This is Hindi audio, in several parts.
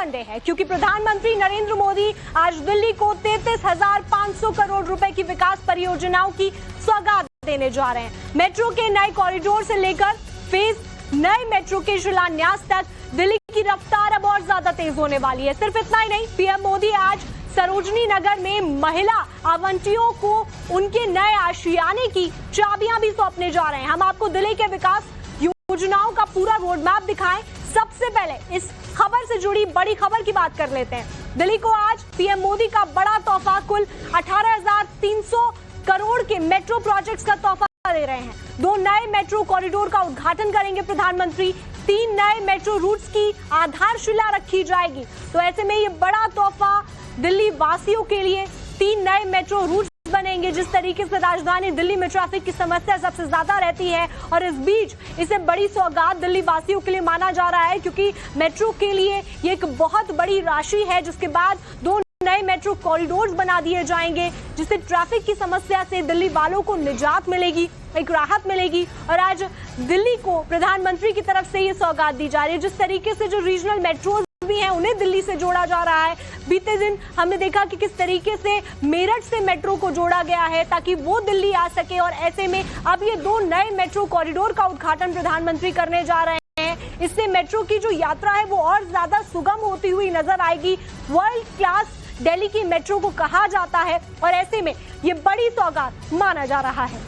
संडे है, क्योंकि प्रधानमंत्री नरेंद्र मोदी आज दिल्ली को 33,500 करोड़ रुपए की विकास परियोजनाओं की सौगात देने जा रहे हैं। मेट्रो के नए कॉरिडोर से लेकर फेज नए मेट्रो के शिलान्यास तक दिल्ली की रफ्तार अब और ज्यादा तेज होने वाली है। सिर्फ इतना ही नहीं, पीएम मोदी आज सरोजनी नगर में महिला आवंटियों को उनके नए आशियाने की चाबियां भी सौंपने जा रहे हैं। हम आपको दिल्ली के विकास योजनाओं का पूरा रोड मैप दिखाएं। सबसे पहले इस खबर से जुड़ी बड़ी खबर की बात कर लेते हैं। दिल्ली को आज पीएम मोदी का बड़ा तोहफा, कुल 18,300 करोड़ के मेट्रो प्रोजेक्ट्स का तोहफा दे रहे हैं। 2 नए मेट्रो कॉरिडोर का उद्घाटन करेंगे प्रधानमंत्री। 3 नए मेट्रो रूट्स की आधारशिला रखी जाएगी। तो ऐसे में ये बड़ा तोहफा दिल्ली वासियों के लिए 3 नए मेट्रो रूट्स बनेंगे। जिस तरीके से राजधानी दिल्ली में ट्रैफिक की समस्या सबसे ज्यादा रहती है, और इस बीच इसे बड़ी सौगात दिल्ली वासियों के लिए माना जा रहा है, क्योंकि मेट्रो के लिए ये एक बहुत बड़ी राशि है। जिसके बाद 2 नए मेट्रो कॉरिडोर्स बना दिए जाएंगे, जिससे ट्रैफिक की समस्या से दिल्ली वालों को निजात मिलेगी, एक राहत मिलेगी। और आज दिल्ली को प्रधानमंत्री की तरफ से ये सौगात दी जा रही है। जिस तरीके से जो रीजनल मेट्रोज भी हैं उन्हें दिल्ली से जोड़ा जा रहा है। बीते दिन हमने देखा कि किस तरीके से मेरठ से मेट्रो को जोड़ा गया है ताकि वो दिल्ली आ सके, और ऐसे में अब ये 2 नए मेट्रो कॉरिडोर का उद्घाटन प्रधानमंत्री करने जा रहे हैं। इससे मेट्रो की जो यात्रा है वो और ज्यादा सुगम होती हुई नजर आएगी। वर्ल्ड क्लास दिल्ली की मेट्रो को कहा जाता है, और ऐसे में ये बड़ी सौगात माना जा रहा है।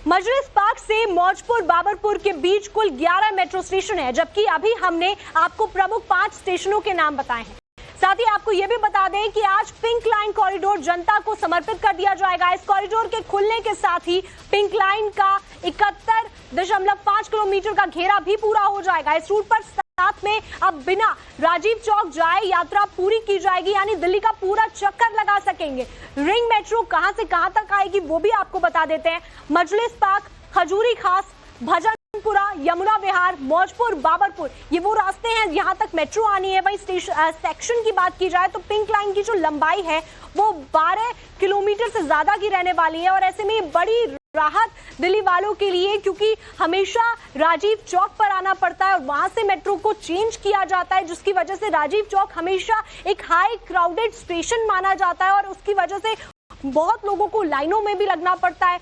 मजलिस पार्क से मौजपुर बाबरपुर के बीच कुल 11 मेट्रो स्टेशन है, जबकि अभी हमने आपको प्रमुख 5 स्टेशनों के नाम बताए हैं। साथ ही आपको यह भी बता दें कि आज पिंक लाइन कॉरिडोर जनता को समर्पित कर दिया जाएगा। इस कॉरिडोर के खुलने के साथ ही पिंक लाइन का 71.5 किलोमीटर का घेरा भी पूरा हो जाएगा। इस रूट पर साथ में अब बिना राजीव चौक जाए यात्रा पूरी की जाएगी, यानी दिल्ली का पूरा चक्कर लगा सकेंगे। रिंग मेट्रो कहां से कहां तक आएगी वो भी आपको बता देते हैं। मजलिस पार्क, खजूरी खास, भजनपुरा, यमुना विहार, मौजपुर, बाबरपुर, ये वो रास्ते हैं यहाँ तक मेट्रो आनी है। वही सेक्शन की बात की जाए तो पिंक लाइन की जो लंबाई है वो 12 किलोमीटर से ज्यादा की रहने वाली है, और ऐसे में बड़ी राहत दिल्ली वालों के लिए, क्योंकि हमेशा राजीव चौक पर आना पड़ता है और वहां से मेट्रो को चेंज किया जाता है, जिसकी वजह से राजीव चौक हमेशा एक हाई क्राउडेड स्टेशन माना जाता है, और उसकी वजह से बहुत लोगों को लाइनों में भी लगना पड़ता है,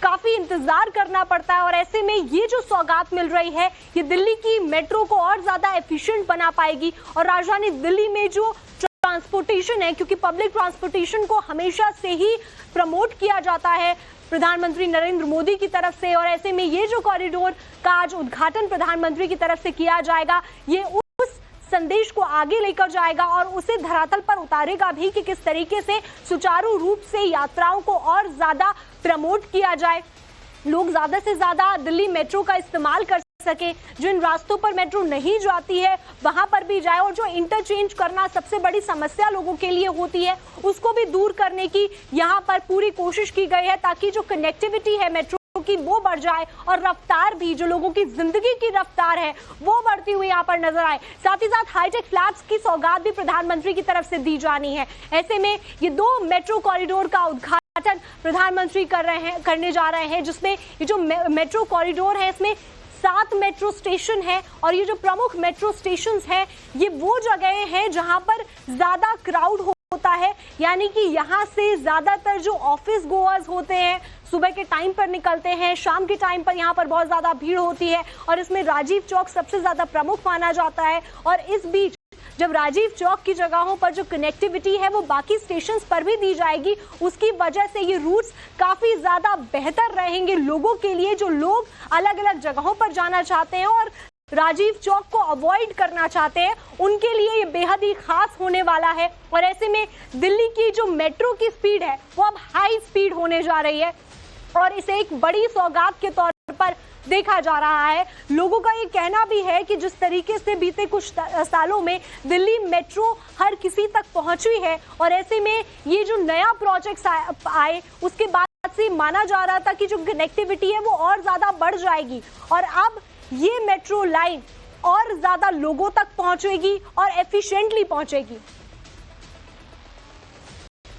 काफी इंतजार करना पड़ता है। और ऐसे में ये जो सौगात मिल रही है ये दिल्ली की मेट्रो को और ज्यादा एफिशिएंट बना पाएगी। और राजधानी दिल्ली में जो ट्रांसपोर्टेशन है, क्योंकि पब्लिक ट्रांसपोर्टेशन को हमेशा से ही प्रमोट किया जाता है प्रधानमंत्री नरेंद्र मोदी की तरफ से, और ऐसे में ये जो कॉरिडोर का आज उद्घाटन प्रधानमंत्री की तरफ से किया जाएगा, ये उस संदेश को आगे लेकर जाएगा और उसे धरातल पर उतारेगा भी कि किस तरीके से सुचारू रूप से यात्राओं को और ज्यादा प्रमोट किया जाए, लोग ज्यादा से ज्यादा दिल्ली मेट्रो का इस्तेमाल कर सके, जिन रास्तों पर मेट्रो नहीं जाती है वहां पर भी जाए, और जो इंटरचेंज करना सबसे बड़ी समस्या लोगों के लिए होती है उसको भी दूर करने की यहां पर पूरी कोशिश की गई है, ताकि जो कनेक्टिविटी है मेट्रो की वो बढ़ जाए, और रफ्तार भी, जो लोगों की जिंदगी की रफ्तार है वो बढ़ती हुई यहाँ पर नजर आए। साथ ही साथ हाईटेक फ्लैट्स की सौगात भी प्रधानमंत्री की तरफ से दी जानी है। ऐसे में ये 2 मेट्रो कॉरिडोर का उद्घाटन प्रधानमंत्री करने जा रहे हैं, जिसमें ये जो मेट्रो कॉरिडोर है इसमें 7 मेट्रो स्टेशन है, और ये जो प्रमुख मेट्रो स्टेशन हैं ये वो जगह हैं जहां पर ज्यादा क्राउड होता है, यानी कि यहाँ से ज्यादातर जो ऑफिस गोअर्स होते हैं सुबह के टाइम पर निकलते हैं, शाम के टाइम पर यहाँ पर बहुत ज्यादा भीड़ होती है, और इसमें राजीव चौक सबसे ज्यादा प्रमुख माना जाता है। और इस बीच जब राजीव चौक की जगहों पर जो कनेक्टिविटी है वो बाकी स्टेशंस पर भी दी जाएगी, उसकी वजह से ये रूट्स काफी ज्यादा बेहतर रहेंगे लोगों के लिए, जो लोग अलग अलग जगहों पर जाना चाहते हैं और राजीव चौक को अवॉइड करना चाहते हैं, उनके लिए ये बेहद ही खास होने वाला है। और ऐसे में दिल्ली की जो मेट्रो की स्पीड है वो अब हाई स्पीड होने जा रही है, और इसे एक बड़ी सौगात के तौर पर देखा जा रहा है। लोगों का ये कहना भी है कि जिस तरीके से बीते कुछ सालों में दिल्ली मेट्रो हर किसी तक पहुंची है, और ऐसे में ये जो नया प्रोजेक्ट आए उसके बाद से माना जा रहा था कि जो कनेक्टिविटी है वो और ज्यादा बढ़ जाएगी, और अब ये मेट्रो लाइन और ज्यादा लोगों तक पहुंचेगी और एफिशिएंटली पहुंचेगी।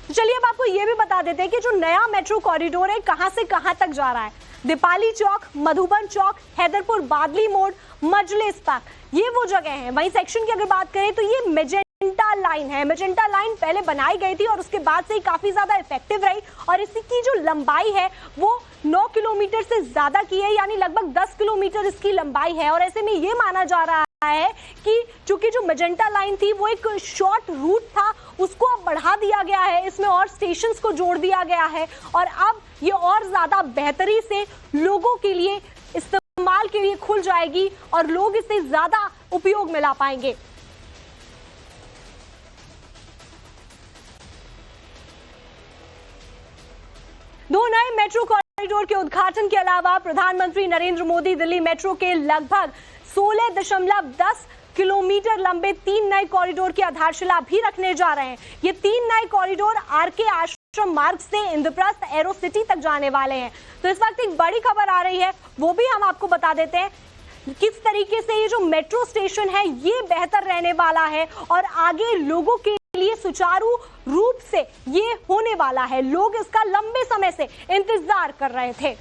चलिए अब आपको ये भी बता देते हैं कि जो नया मेट्रो कॉरिडोर है कहां से कहां तक जा रहा है। दीपाली चौक, मधुबन चौक, हैदरपुर बादली मोड़, मजलिस पार्क, ये वो जगह हैं। वहीं सेक्शन की अगर बात करें तो ये मेजेंटा लाइन है। मेजेंटा लाइन पहले बनाई गई थी और उसके बाद से ही काफी ज्यादा इफेक्टिव रही और इसकी जो लंबाई है वो 9 किलोमीटर से ज्यादा की है, यानी लगभग 10 किलोमीटर इसकी लंबाई है। और ऐसे में ये माना जा रहा है कि चूंकि जो मेजेंटा लाइन थी वो एक शॉर्ट रूट था, उसको अब बढ़ा दिया गया है, इसमें और स्टेशंस को जोड़ दिया गया है और अब ये और ज्यादा बेहतरी से लोगों के लिए इस्तेमाल के लिए खुल जाएगी और लोग इसे ज्यादा उपयोग में ला पाएंगे। दो नए मेट्रो कॉरिडोर के उद्घाटन के अलावा प्रधानमंत्री नरेंद्र मोदी दिल्ली मेट्रो के लगभग 16.10 किलोमीटर लंबे 3 नए कॉरिडोर की आधारशिला भी रखने जा रहे हैं। ये 3 नए कॉरिडोर आरके आश्रम मार्ग से इंद्रप्रस्थ एरो सिटी तक जाने वाले हैं। तो इस वक्त एक बड़ी खबर आ रही है, वो भी हम आपको बता देते हैं किस तरीके से ये जो मेट्रो स्टेशन है ये बेहतर रहने वाला है और आगे लोगों के लिए सुचारू रूप से ये होने वाला है। लोग इसका लंबे समय से इंतजार कर रहे थे।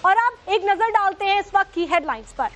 और अब एक नजर डालते हैं इस वक्त की हेडलाइंस पर।